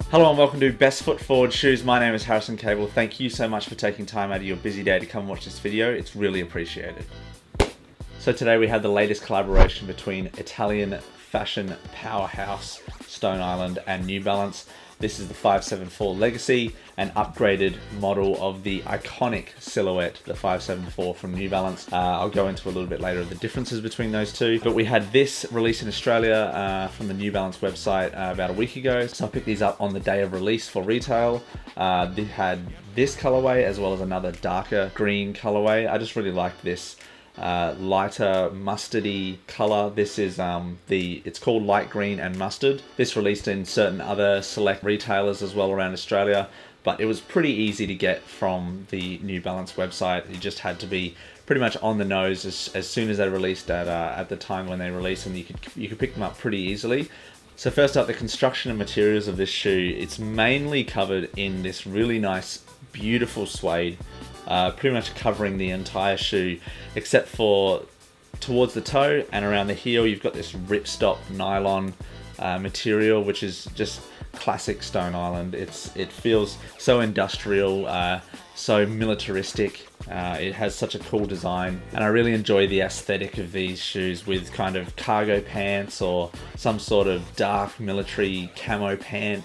Hello and welcome to Best Foot Forward Shoes. My name is Harrison Cable. Thank you so much for taking time out of your busy day to come watch this video. It's really appreciated. So today we have the latest collaboration between Italian fashion powerhouse Stone Island and New Balance. This is the 574 Legacy, an upgraded model of the iconic silhouette, the 574 from New Balance. I'll go into a little bit later the differences between those two. But we had this released in Australia from the New Balance website about a week ago. So I picked these up on the day of release for retail. They had this colorway as well as another darker green colorway. I just really liked this lighter mustardy color. This is it's called light green and mustard. This released in certain other select retailers as well around Australia, but it was pretty easy to get from the New Balance website. You just had to be pretty much on the nose as soon as they released at the time when they released, and you could pick them up pretty easily. So first up, the construction and materials of this shoe. It's mainly covered in this really nice, beautiful suede. Pretty much covering the entire shoe, except for towards the toe and around the heel. You've got this ripstop nylon material, which is just classic Stone Island. It feels so industrial, so militaristic. It has such a cool design, and I really enjoy the aesthetic of these shoes with kind of cargo pants or some sort of dark military camo pant.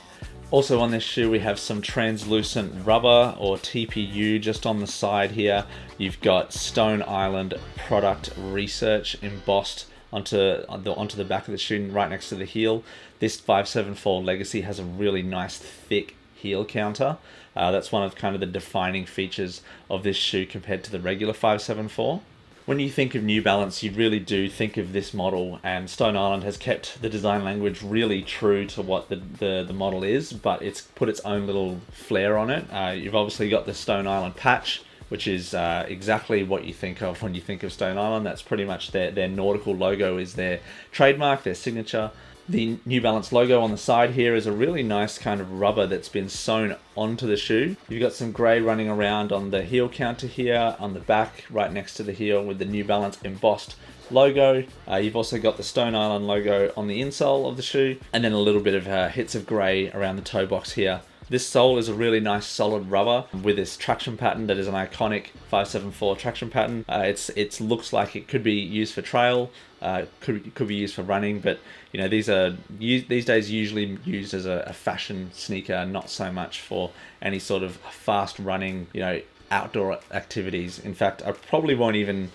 Also on this shoe we have some translucent rubber or TPU just on the side here. You've got Stone Island product research embossed onto the back of the shoe right next to the heel. This 574 Legacy has a really nice thick heel counter. That's one of kind of the defining features of this shoe compared to the regular 574. When you think of New Balance, you really do think of this model, and Stone Island has kept the design language really true to what the model is, but it's put its own little flair on it. You've obviously got the Stone Island patch, which is exactly what you think of when you think of Stone Island. That's pretty much their nautical logo is their trademark, their signature. The New Balance logo on the side here is a really nice kind of rubber that's been sewn onto the shoe. You've got some grey running around on the heel counter here, on the back, right next to the heel with the New Balance embossed logo. You've also got the Stone Island logo on the insole of the shoe, and then a little bit of hits of grey around the toe box here. This sole is a really nice solid rubber with this traction pattern that is an iconic 574 traction pattern. It looks like it could be used for trail, could be used for running, but you know, these days usually used as a fashion sneaker, not so much for any sort of fast running, you know, outdoor activities. In fact, I probably won't even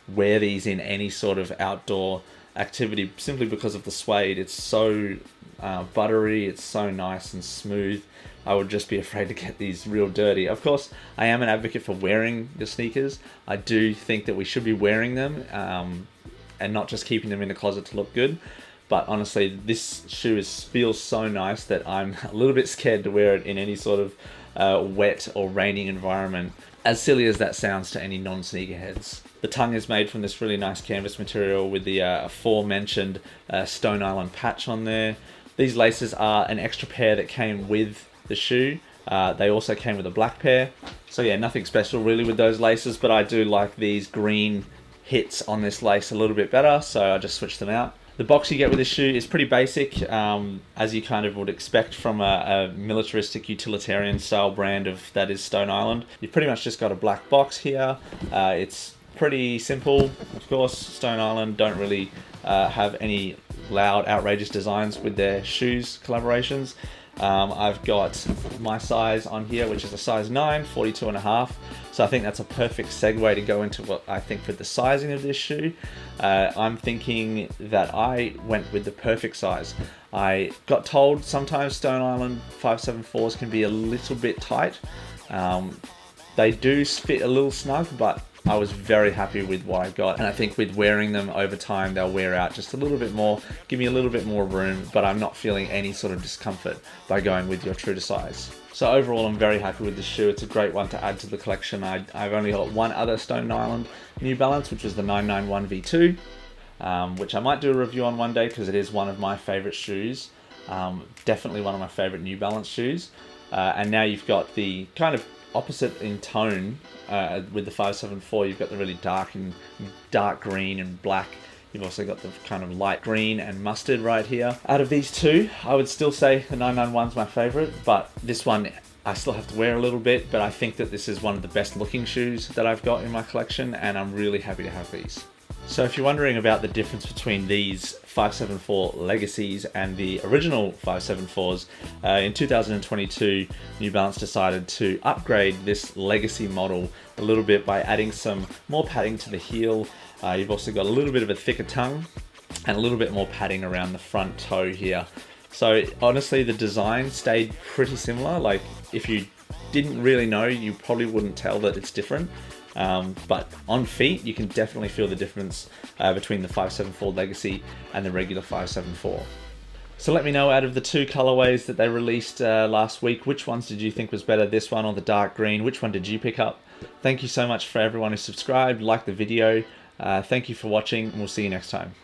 wear these in any sort of outdoor activity simply because of the suede. It's so buttery, it's so nice and smooth. I would just be afraid to get these real dirty. Of course, I am an advocate for wearing your sneakers. I do think that we should be wearing them and not just keeping them in the closet to look good. But honestly, this shoe feels so nice that I'm a little bit scared to wear it in any sort of wet or raining environment, as silly as that sounds to any non-sneakerheads. The tongue is made from this really nice canvas material with the aforementioned Stone Island patch on there. These laces are an extra pair that came with the shoe. They also came with a black pair. So yeah, nothing special really with those laces, but I do like these green hits on this lace a little bit better, so I just switched them out. The box you get with this shoe is pretty basic, as you kind of would expect from a militaristic utilitarian style brand that is Stone Island. You've pretty much just got a black box here. It's pretty simple. Of course, Stone Island don't really have any loud, outrageous designs with their shoes collaborations. I've got my size on here, which is a size 9, 42.5. So I think that's a perfect segue to go into what I think for the sizing of this shoe. I'm thinking that I went with the perfect size. I got told sometimes Stone Island 574s can be a little bit tight. They do fit a little snug, but I was very happy with what I got, and I think with wearing them over time they'll wear out just a little bit more, give me a little bit more room, but I'm not feeling any sort of discomfort by going with your true to size. So overall I'm very happy with this shoe. It's a great one to add to the collection. I've only got one other Stone Island New Balance, which is the 991 V2, which I might do a review on one day because it is one of my favourite shoes. Definitely one of my favourite New Balance shoes. And now you've got the kind of opposite in tone with the 574. You've got the really dark green and black You've also got the kind of light green and mustard right here. Out of these two, I would still say the 991's my favorite, but this one I still have to wear a little bit, but I think that this is one of the best looking shoes that I've got in my collection, and I'm really happy to have these. So if you're wondering about the difference between these 574 Legacies and the original 574s, in 2022, New Balance decided to upgrade this Legacy model a little bit by adding some more padding to the heel. You've also got a little bit of a thicker tongue and a little bit more padding around the front toe here. So honestly, the design stayed pretty similar. Like, if you didn't really know, you probably wouldn't tell that it's different. But on feet, you can definitely feel the difference between the 574 Legacy and the regular 574. So let me know, out of the two colorways that they released last week, which ones did you think was better, this one or the dark green? Which one did you pick up? Thank you so much for everyone who subscribed, liked the video. Thank you for watching, and we'll see you next time.